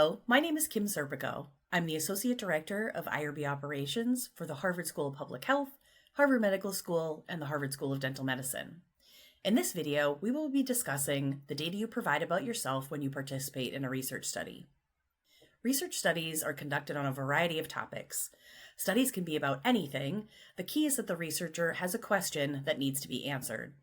Hello, my name is Kim Serpico. I'm the Associate Director of IRB Operations for the Harvard School of Public Health, Harvard Medical School, and the Harvard School of Dental Medicine. In this video, we will be discussing the data you provide about yourself when you participate in a research study. Research studies are conducted on a variety of topics. Studies can be about anything. The key is that the researcher has a question that needs to be answered.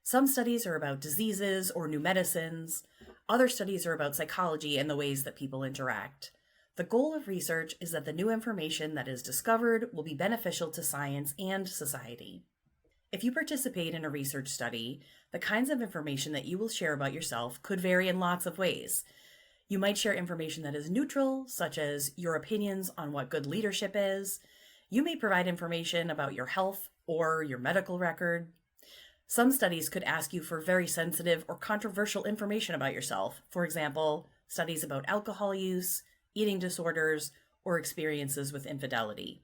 Some studies are about diseases or new medicines. Other studies are about psychology and the ways that people interact. The goal of research is that the new information that is discovered will be beneficial to science and society. If you participate in a research study, the kinds of information that you will share about yourself could vary in lots of ways. You might share information that is neutral, such as your opinions on what good leadership is. You may provide information about your health or your medical record. Some studies could ask you for very sensitive or controversial information about yourself. For example, studies about alcohol use, eating disorders, or experiences with infidelity.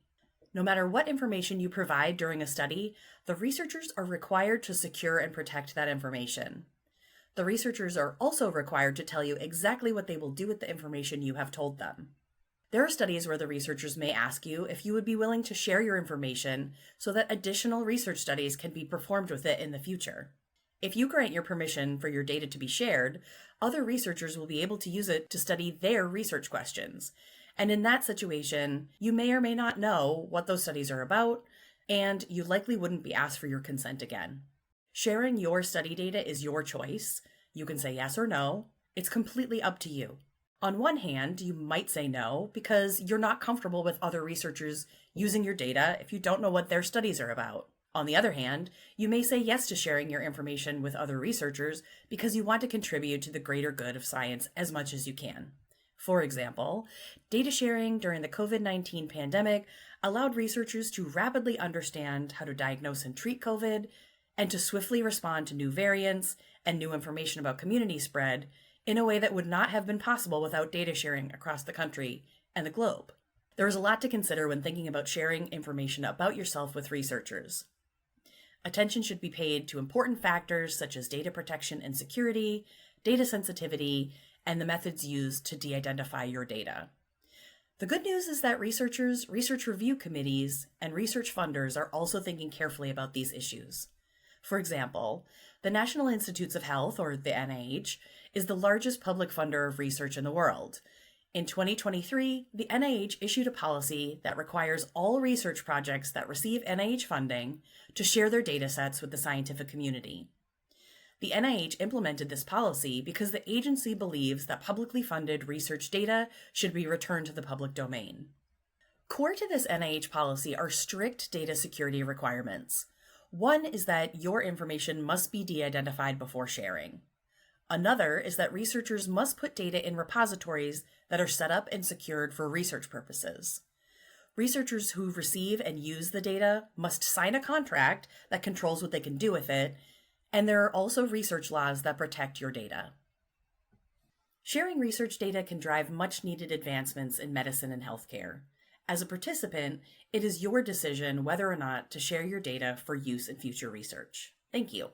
No matter what information you provide during a study, the researchers are required to secure and protect that information. The researchers are also required to tell you exactly what they will do with the information you have told them. There are studies where the researchers may ask you if you would be willing to share your information so that additional research studies can be performed with it in the future. If you grant your permission for your data to be shared, other researchers will be able to use it to study their research questions. And in that situation, you may or may not know what those studies are about, and you likely wouldn't be asked for your consent again. Sharing your study data is your choice. You can say yes or no. It's completely up to you. On one hand, you might say no because you're not comfortable with other researchers using your data if you don't know what their studies are about. On the other hand, you may say yes to sharing your information with other researchers because you want to contribute to the greater good of science as much as you can. For example, data sharing during the COVID-19 pandemic allowed researchers to rapidly understand how to diagnose and treat COVID and to swiftly respond to new variants and new information about community spread in a way that would not have been possible without data sharing across the country and the globe. There is a lot to consider when thinking about sharing information about yourself with researchers. Attention should be paid to important factors such as data protection and security, data sensitivity, and the methods used to de-identify your data. The good news is that researchers, research review committees, and research funders are also thinking carefully about these issues. For example, the National Institutes of Health, or the NIH, is the largest public funder of research in the world. In 2023, the NIH issued a policy that requires all research projects that receive NIH funding to share their data sets with the scientific community. The NIH implemented this policy because the agency believes that publicly funded research data should be returned to the public domain. Core to this NIH policy are strict data security requirements. One is that your information must be de-identified before sharing. Another is that researchers must put data in repositories that are set up and secured for research purposes. Researchers who receive and use the data must sign a contract that controls what they can do with it, and there are also research laws that protect your data. Sharing research data can drive much-needed advancements in medicine and healthcare. As a participant, it is your decision whether or not to share your data for use in future research. Thank you.